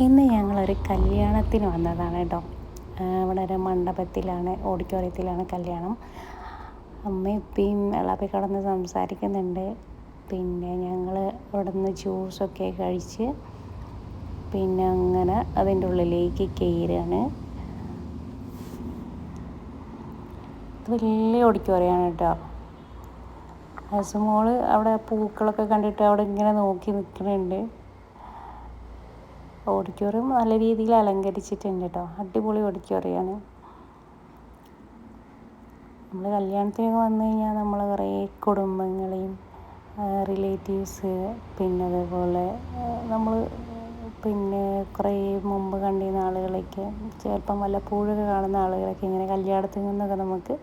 ഇന്ന് ഞങ്ങളൊരു കല്യാണത്തിന് വന്നതാണ് കേട്ടോ. ഇവിടെ ഒരു മണ്ഡപത്തിലാണ്, ഓഡിറ്റോറിയത്തിലാണ് കല്യാണം. അമ്മയും ഉപ്പയും എളാപ്പയും കിടന്ന് സംസാരിക്കുന്നുണ്ട്. പിന്നെ ഞങ്ങൾ ഇവിടെ നിന്ന് ജ്യൂസൊക്കെ കഴിച്ച് പിന്നെ അങ്ങനെ അതിൻ്റെ ഉള്ളിലേക്ക് കയറുകയാണ്. ഇത് വലിയ ഓഡിറ്റോറിയമാണ് കേട്ടോ. ഹസുമോള് അവിടെ പൂക്കളൊക്കെ കണ്ടിട്ട് അവിടെ ഇങ്ങനെ നോക്കി നിൽക്കുന്നുണ്ട്. ഓഡിറ്റോറിയം നല്ല രീതിയിൽ അലങ്കരിച്ചിട്ടുണ്ട് കേട്ടോ. അടിപൊളി ഓഡിറ്റോറിയമാണ്. നമ്മൾ കല്യാണത്തിനൊക്കെ വന്നു കഴിഞ്ഞാൽ നമ്മൾ കുറേ കുടുംബങ്ങളെയും റിലേറ്റീവ്സ് പിന്നെ അതേപോലെ നമ്മൾ പിന്നെ കുറേ മുമ്പ് കണ്ടിരുന്ന ആളുകളൊക്കെ ചിലപ്പം വല്ലപ്പോഴൊക്കെ കാണുന്ന ആളുകളൊക്കെ ഇങ്ങനെ കല്യാണത്തിൽ നിന്നൊക്കെ നമുക്ക്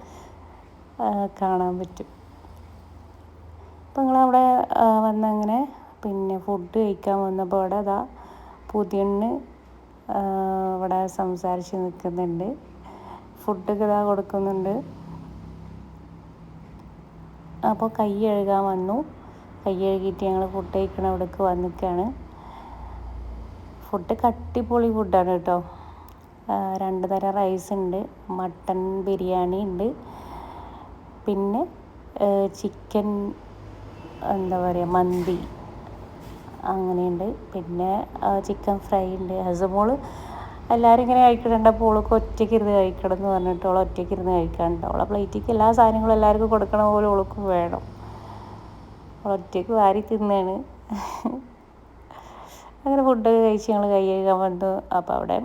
കാണാൻ പറ്റും. അപ്പം നിങ്ങളവിടെ വന്നങ്ങനെ പിന്നെ ഫുഡ് കഴിക്കാൻ വന്നപ്പോൾ അവിടെ അതാ പുതിയണ്ണ് ഇവിടെ സംസാരിച്ച് നിൽക്കുന്നുണ്ട്. ഫുഡൊക്കെ ഇതാ കൊടുക്കുന്നുണ്ട്. അപ്പോൾ കൈ കഴുകാൻ വന്നു. കൈ കഴുകിയിട്ട് ഞങ്ങൾ ഫുഡ് കഴിക്കണ അവിടേക്ക് വന്നിക്കാണ്. ഫുഡ് അടിപൊളി ഫുഡാണ് കേട്ടോ. 2 തരം റൈസ് ഉണ്ട്, മട്ടൺ ബിരിയാണി ഉണ്ട്, പിന്നെ ചിക്കൻ എന്താ പറയുക മന്തി അങ്ങനെയുണ്ട്, പിന്നെ ചിക്കൻ ഫ്രൈ ഉണ്ട്. ഹസുമോൾ എല്ലാവരും ഇങ്ങനെ കഴിക്കണുണ്ടപ്പോൾ ഓൾക്ക് ഒറ്റയ്ക്ക് ഇരുന്ന് കഴിക്കണം എന്ന് പറഞ്ഞിട്ട് ഓൾ ഒറ്റയ്ക്ക് ഇരുന്ന് കഴിക്കാനുണ്ട്. അവളെ പ്ലേറ്റിലേക്ക് എല്ലാ സാധനങ്ങളും എല്ലാവർക്കും കൊടുക്കണ പോലെ ഓൾക്കും വേണം. അവൾ ഒറ്റയ്ക്ക് വാരി തിന്നാണ്. അങ്ങനെ ഫുഡൊക്കെ കഴിച്ച് ഞങ്ങൾ കൈ കഴുകാൻ വന്നു. അപ്പോൾ അവിടെ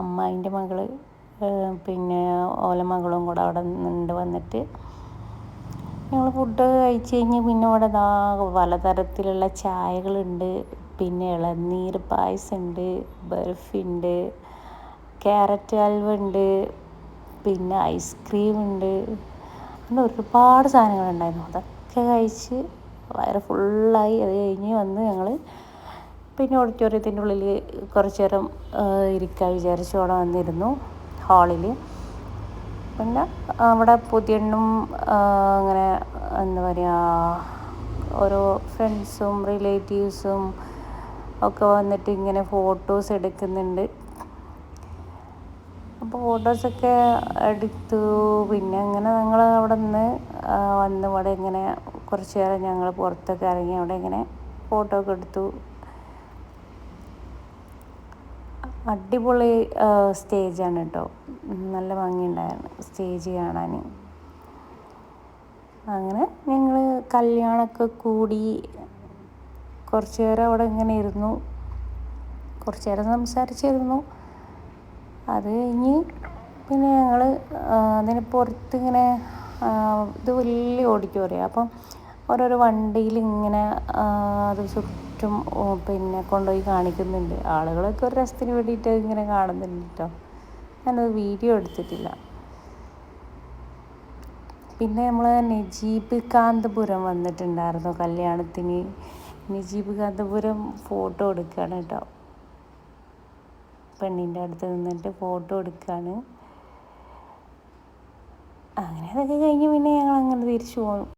അമ്മായിൻ്റെ മകൾ പിന്നെ ഓല മകളും കൂടെ അവിടെ നിന്നുണ്ട് വന്നിട്ട്. ഞങ്ങൾ ഫുഡൊക്കെ കഴിച്ച് കഴിഞ്ഞ് പിന്നെ അവിടെ പലതരത്തിലുള്ള ചായകളുണ്ട്, പിന്നെ ഇളനീർ പായസമുണ്ട്, ബർഫിയുണ്ട്, ക്യാരറ്റ് ഹൽവ ഉണ്ട്, പിന്നെ ഐസ്ക്രീം ഉണ്ട്. അങ്ങനെ ഒരുപാട് സാധനങ്ങളുണ്ടായിരുന്നു. അതൊക്കെ കഴിച്ച് വയറ് ഫുള്ളായി. അത് കഴിഞ്ഞ് വന്ന് ഞങ്ങൾ പിന്നെ ഓഡിറ്റോറിയത്തിൻ്റെ ഉള്ളിൽ കുറച്ച് നേരം ഇരിക്കാൻ വിചാരിച്ചു. അവിടെ വന്നിരുന്നു ഹാളിൽ. പിന്നെ അവിടെ പുതിയണ്ണും അങ്ങനെ എന്താ പറയുക ഓരോ ഫ്രണ്ട്സും റിലേറ്റീവ്സും ഒക്കെ വന്നിട്ട് ഇങ്ങനെ ഫോട്ടോസ് എടുക്കുന്നുണ്ട്. അപ്പോൾ ഫോട്ടോസൊക്കെ എടുത്തു. പിന്നെ അങ്ങനെ ഞങ്ങൾ അവിടെ നിന്ന് വന്ന് ഇവിടെ ഇങ്ങനെ കുറച്ച് നേരം ഞങ്ങൾ പുറത്തൊക്കെ ഇറങ്ങി അവിടെ ഇങ്ങനെ ഫോട്ടോ ഒക്കെ എടുത്തു. അടിപൊളി സ്റ്റേജാണ് കേട്ടോ. നല്ല ഭംഗിയുണ്ടായിരുന്നു സ്റ്റേജ് കാണാൻ. അങ്ങനെ ഞങ്ങൾ കല്യാണമൊക്കെ കൂടി കുറച്ച് നേരം അവിടെ ഇങ്ങനെ ഇരുന്നു, കുറച്ച് നേരം സംസാരിച്ചിരുന്നു. അത് കഴിഞ്ഞ് പിന്നെ ഞങ്ങൾ അതിന് പുറത്തിങ്ങനെ ഇത് വലിയ ഓഡിറ്റോറിയം. അപ്പം ഓരോരോ വണ്ടിയിൽ ഇങ്ങനെ അത് ചുറ്റും പിന്നെ കൊണ്ടുപോയി കാണിക്കുന്നുണ്ട്. ആളുകളൊക്കെ ഒരു രസത്തിന് വേണ്ടിയിട്ട് ഇങ്ങനെ കാണുന്നുണ്ട് കേട്ടോ. ഞാനത് വീഡിയോ എടുത്തിട്ടില്ല. പിന്നെ നമ്മൾ നജീബ് കാന്തപുരം വന്നിട്ടുണ്ടായിരുന്നു കല്യാണത്തിന്. നജീബ് കാന്തപുരം ഫോട്ടോ എടുക്കുകയാണ് കേട്ടോ. പെണ്ണിൻ്റെ അടുത്ത് നിന്നിട്ട് ഫോട്ടോ എടുക്കുകയാണ്. അങ്ങനെ അതൊക്കെ കഴിഞ്ഞ് പിന്നെ ഞങ്ങൾ അങ്ങനെ തിരിച്ചു പോന്നു.